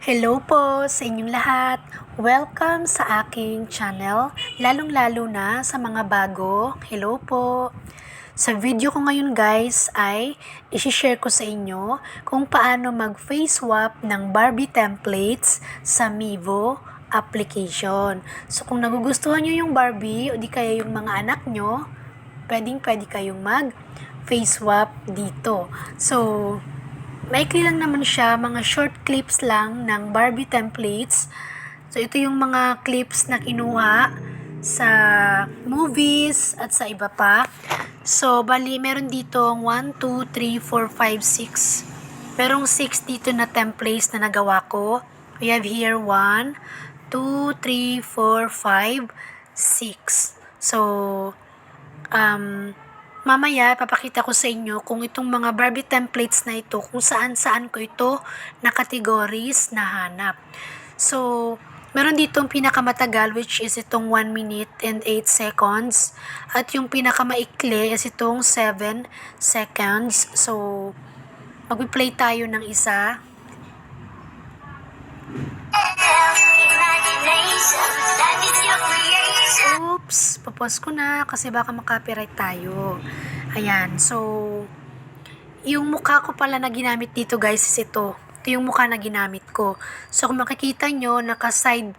Hello po sa inyong lahat. Welcome sa aking channel, lalong-lalo na sa mga bago. Hello po. Sa video ko ngayon guys ay i-share ko sa inyo kung paano mag-face swap ng Barbie templates sa Mevo application. So kung nagugustuhan nyo yung Barbie o di kaya yung mga anak nyo, pwede kayong mag-face swap dito. So maikli lang naman siya, mga short clips lang ng Barbie templates. So, ito yung mga clips na kinuha sa movies at sa iba pa. So, bali, meron dito 1, 2, 3, 4, 5, 6. Merong 6 dito na templates na nagawa ko. We have here 1, 2, 3, 4, 5, 6. So, mamaya, papakita ko sa inyo kung itong mga Barbie templates na ito, kung saan-saan ko ito na categories na hanap. So, meron ditong pinakamatagal which is itong 1 minute and 8 seconds. At yung pinakamaikli is itong 7 seconds. So, mag-play tayo ng isa. Oops, papause ko na kasi baka makapiright tayo. Ayan, so yung mukha ko pala na ginamit dito guys is ito. Ito yung mukha na ginamit ko. So kung makikita nyo, naka-side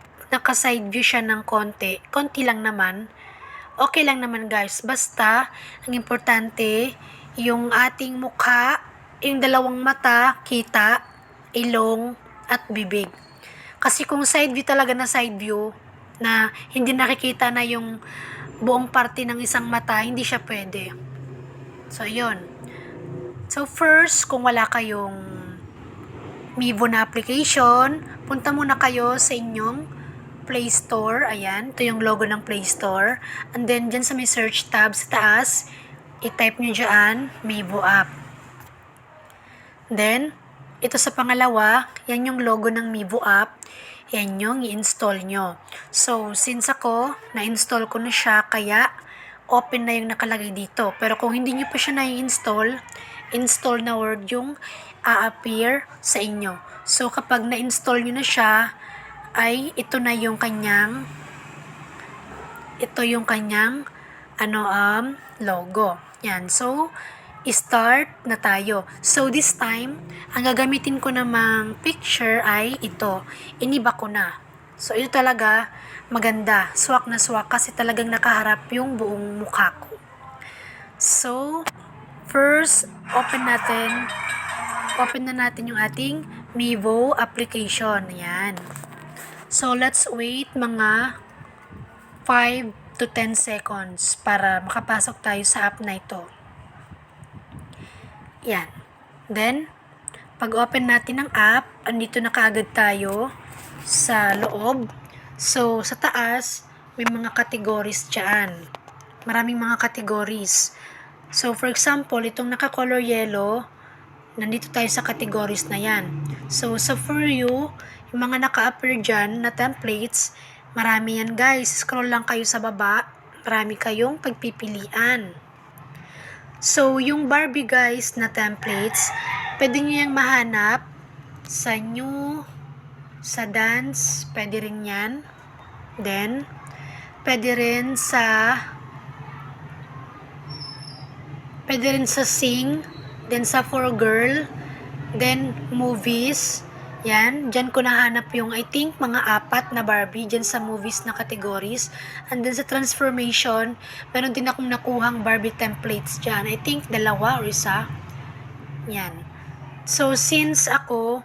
view siya ng konti. Konti lang naman. Okay lang naman guys. Basta, ang importante, yung ating mukha, yung dalawang mata, kita, ilong, at bibig. Kasi kung side view talaga na side view, na hindi nakikita na yung buong parte ng isang mata, hindi siya pwede. So, yun. So, first, kung wala kayong Mevo na application, punta muna kayo sa inyong Play Store. Ayan, ito yung logo ng Play Store. And then, dyan sa may search tab sa taas, i-type nyo dyan, Mevo app. Then, ito sa pangalawa, yan yung logo ng Mevo app. Yan yung i-install nyo. So, since ako, na-install ko na siya, kaya open na yung nakalagay dito. Pero kung hindi nyo pa siya na-install, install na word yung a-appear sa inyo. So, kapag na-install nyo na siya, ay ito na yung kanyang logo. Yan. So, start na tayo. So, this time, ang gagamitin ko namang picture ay ito. Iniba ko na. So, ito talaga maganda. Swak na swak kasi talagang nakaharap yung buong mukha ko. So, first, open na natin yung ating Mevo application. Ayan. So, let's wait mga 5 to 10 seconds para makapasok tayo sa app na ito. Yan. Then, pag open natin ng app, andito na kaagad tayo sa loob. So, sa taas, may mga categories dyan. Maraming mga categories. So, for example, itong naka-color yellow, nandito tayo sa categories na yan. So, sa For You, yung mga naka-appear dyan na templates, marami yan guys. Scroll lang kayo sa baba, marami kayong pagpipilian. So, yung Barbie guys na templates, pwede nyo yung mahanap sa new, sa dance, pwede rin yan. Then, pwede rin sa sing, then sa for girl, then movies. Yan, dyan ko nahanap yung I think mga 4 na Barbie dyan sa movies na categories. And then sa transformation, meron din akong nakuhang Barbie templates dyan. I think 2 or 1. Yan. So since ako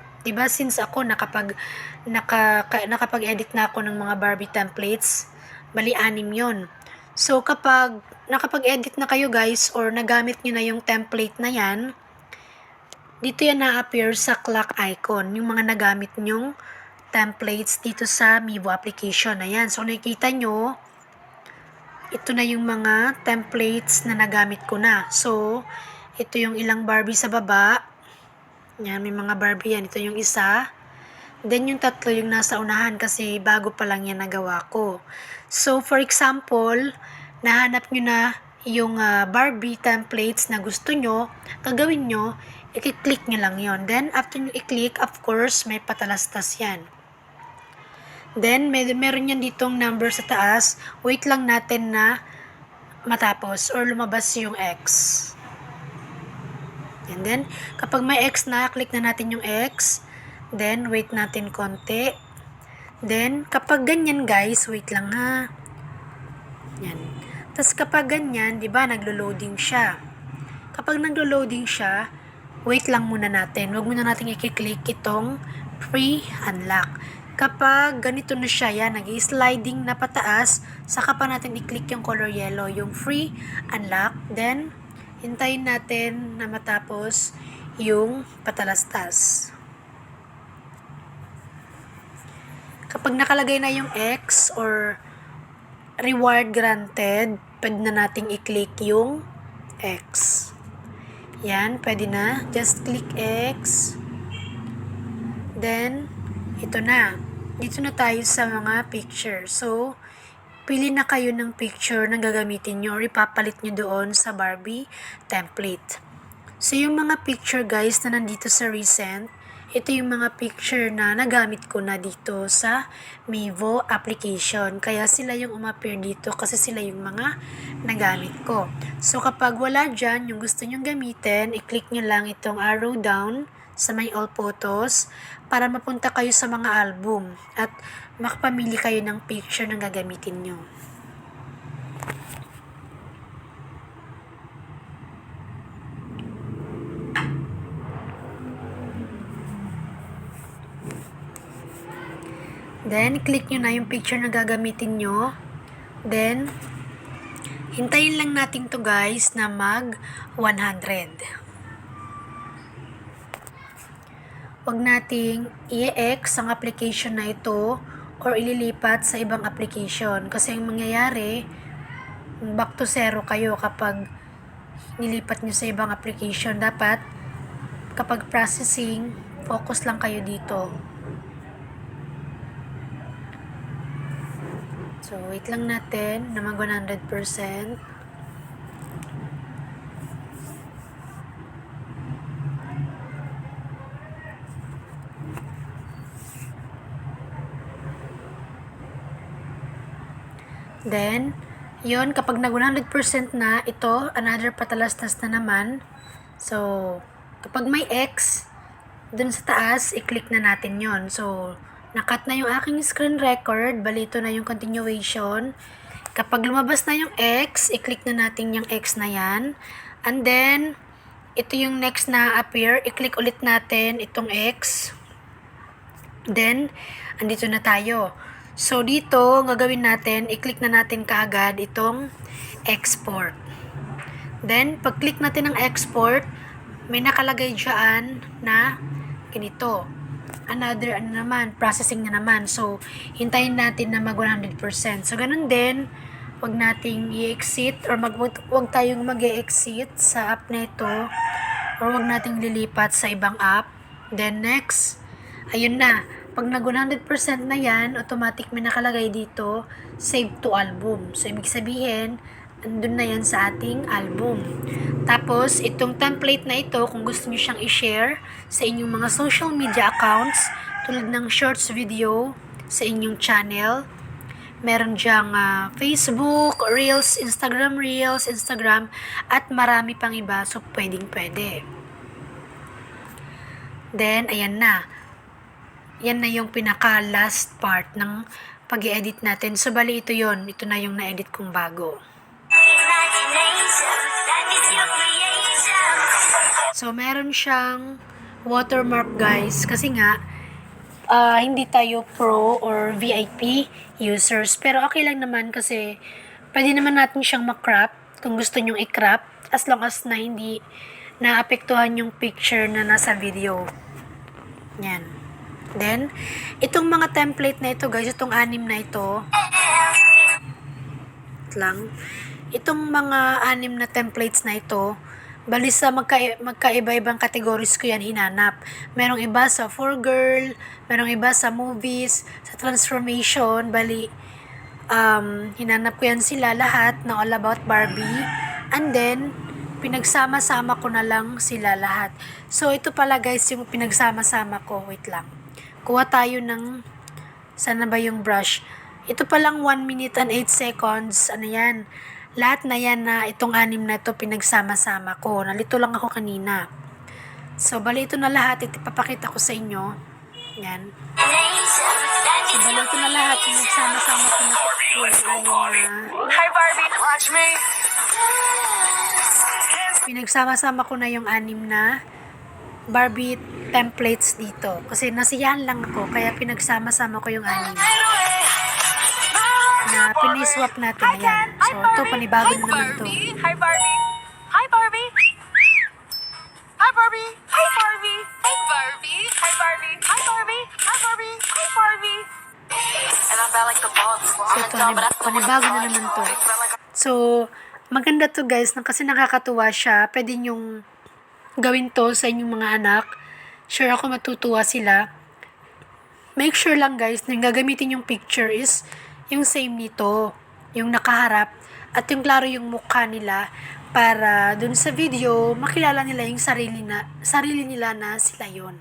nakapag-edit na ako ng mga Barbie templates, bali 6 yun. So kapag nakapag-edit na kayo guys or nagamit nyo na yung template na yan, dito yan na-appear sa clock icon, yung mga nagamit nyong templates dito sa Mevo application. Ayan, so nakikita nyo, ito na yung mga templates na nagamit ko na. So, ito yung ilang Barbie sa baba. Ayan, may mga Barbie yan. Ito yung isa. Then, yung 3 yung nasa unahan kasi bago pa lang yan nagawa ko. So, for example, nahanap nyo na yung Barbie templates na gusto nyo, gagawin nyo, I-click nyo lang yon. Then, after nyo i-click, of course, may patalastas yan. Then, meron yan ditong number sa taas. Wait lang natin na matapos or lumabas yung X. And then, kapag may X na, click na natin yung X. Then, wait natin konti. Then, kapag ganyan guys, wait lang ha. Yan. Tapos kapag ganyan, di ba, naglo-loading siya. Kapag naglo-loading siya, wait lang muna natin. Huwag muna natin i-click itong free unlock. Kapag ganito na siya, yan, nag-sliding na pataas, saka pa natin i-click yung color yellow, yung free unlock. Then, hintayin natin na matapos yung patalastas. Kapag nakalagay na yung X or reward granted, pwede na nating i-click yung X. Yan, pwede na. Just click X. Then, ito na. Dito na tayo sa mga picture. So, pili na kayo ng picture na gagamitin nyo or ipapalit nyo doon sa Barbie template. So, yung mga picture guys na nandito sa recent, ito yung mga picture na nagamit ko na dito sa Mevo application. Kaya sila yung umappear dito kasi sila yung mga nagamit ko. So, kapag wala dyan, yung gusto nyong gamitin, i-click nyo lang itong arrow down sa may all photos para mapunta kayo sa mga album at makapamili kayo ng picture na gagamitin nyo. Then, click nyo na yung picture na gagamitin nyo. Then, hintayin lang natin to guys na mag 100. Huwag nating i-X ang application na ito or ililipat sa ibang application. Kasi yung mangyayari, back to zero kayo kapag nilipat nyo sa ibang application. Dapat, kapag processing, focus lang kayo dito. So, wait lang natin na mag 100%. Then, yon kapag nag 100% na, ito, another patalastas na naman. So, kapag may X, dun sa taas, i-click na natin yon. So, nakat na yung aking screen record, balito na yung continuation. Kapag lumabas na yung X, i-click na natin yung X na yan. And then, ito yung next na appear, i-click ulit natin itong X. Then, andito na tayo. So, dito, gagawin natin, i-click na natin kaagad itong export. Then, pag-click natin ng export, may nakalagay dyan na ganito. Another processing na naman. So, hintayin natin na mag 100%. So, ganun din, wag nating i-exit or wag tayong mag-e-exit sa app na ito or wag nating lilipat sa ibang app. Then, next, ayun na. Pag nag 100% na yan, automatic may nakalagay dito, save to album. So, ibig sabihin, andun na yan sa ating album. Tapos, itong template na ito, kung gusto nyo siyang i-share sa inyong mga social media accounts, tulad ng shorts video sa inyong channel, meron dyang Facebook, Reels, Instagram Reels, Instagram, at marami pang iba, so pwede. Then, ayan na. Yan na yung pinaka-last part ng pag-i-edit natin. So, bali ito yon. Ito na yung na-edit kong bago. So, meron siyang watermark guys. Kasi nga, hindi tayo pro or VIP users. Pero okay lang naman kasi pwede naman natin siyang makrap kung gusto nyong i-crop. As long as na hindi naapektuhan yung picture na nasa video. Yan. Then, itong mga template na ito guys, itong 6 na ito. Lang. Itong mga 6 na templates na ito, bali sa magkaiba-ibang categories ko yan hinanap. Merong iba sa for girl, merong iba sa movies, sa transformation, bali hinanap ko yan sila lahat na all about Barbie. And then, pinagsama-sama ko na lang sila lahat. So, ito pala guys yung pinagsama-sama ko. Wait lang. Kuha tayo ng, sana ba yung brush? Ito palang 1 minute and 8 seconds. Ano yan? Lahat na yan na itong 6 na ito pinagsama-sama ko. Nalito lang ako kanina. So, bali ito na lahat. Ipapakita ko sa inyo. Yan. So, bali ito na lahat. Pinagsama-sama ko na yung 6 na... Hi Barbie, watch me. Pinagsama-sama ko na yung 6 na Barbie templates dito. Kasi nasiyahan lang ako, kaya pinagsama-sama ko yung 6 na piniswap natin. Ayan. So, ito, panibago na naman to. Hi Barbie. Hi Barbie. Hi Barbie. Hi Barbie. Hi Barbie. Hi Barbie. Hi Barbie. Hi Barbie. Hi Barbie. And I'm like the boss. So, ito, panibago na naman to. So, maganda to guys, kasi nakakatuwa siya. Pwede nyong gawin to sa inyong mga anak. Sure ako matutuwa sila. Make sure lang guys, na yung gagamitin yung picture is yung same nito. Yung nakaharap. At yung klaro yung mukha nila. Para dun sa video, makilala nila yung sarili nila na sila yon.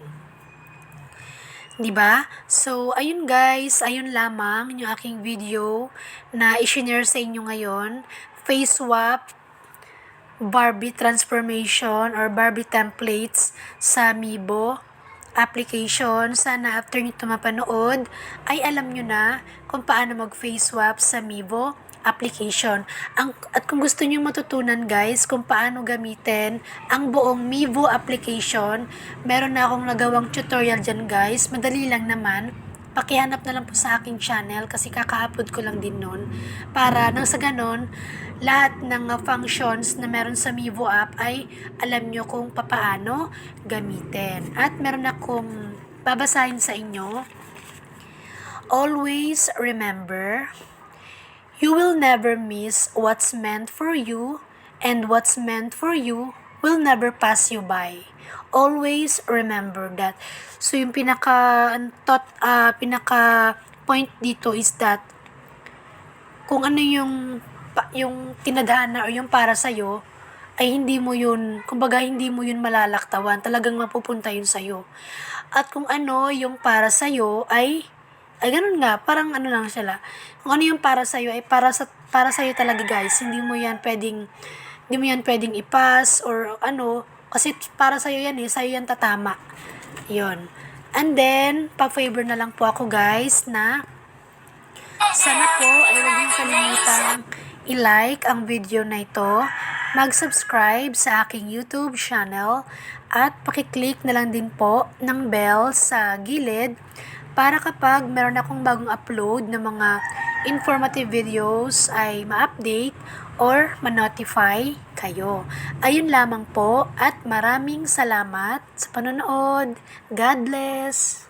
Diba? So, ayun guys, ayun lamang yung aking video na i-share sa inyo ngayon. Face swap, Barbie transformation or Barbie templates sa Meebo application. Sana after nyo mapanood ay alam nyo na kung paano mag-face swap sa Meebo application. At kung gusto nyo matutunan guys kung paano gamitin ang buong Meebo application, meron na akong nagawang tutorial dyan guys. Madali lang naman. Pakihanap na lang po sa aking channel kasi kaka-upload ko lang din nun. Para nang sa ganon, lahat ng functions na meron sa Meebo app ay alam nyo kung paano gamitin. At meron akong babasahin sa inyo. Always remember, you will never miss what's meant for you, and what's meant for you will never pass you by. Always remember that. So, yung pinaka point dito is that kung ano yung tinadhana o yung para sa'yo, ay hindi mo yun, kumbaga hindi mo yun malalaktawan. Talagang mapupunta yun sa'yo. At kung ano yung para sa'yo ay ganun nga, parang ano lang sila. Kung ano yung para sa'yo ay para sa'yo talaga guys. Hindi mo yan pwedeng i-pass or ano, kasi para sa'yo yan sa'yo yan tatama. Yun. And then, pa-favor na lang po ako guys na sana po ay huwag niyong kalimutan i-like ang video na ito, mag-subscribe sa aking YouTube channel, at pakiclick na lang din po ng bell sa gilid para kapag meron akong bagong upload ng mga informative videos ay ma-update or ma-notify kayo. Ayun lamang po at maraming salamat sa panonood. God bless!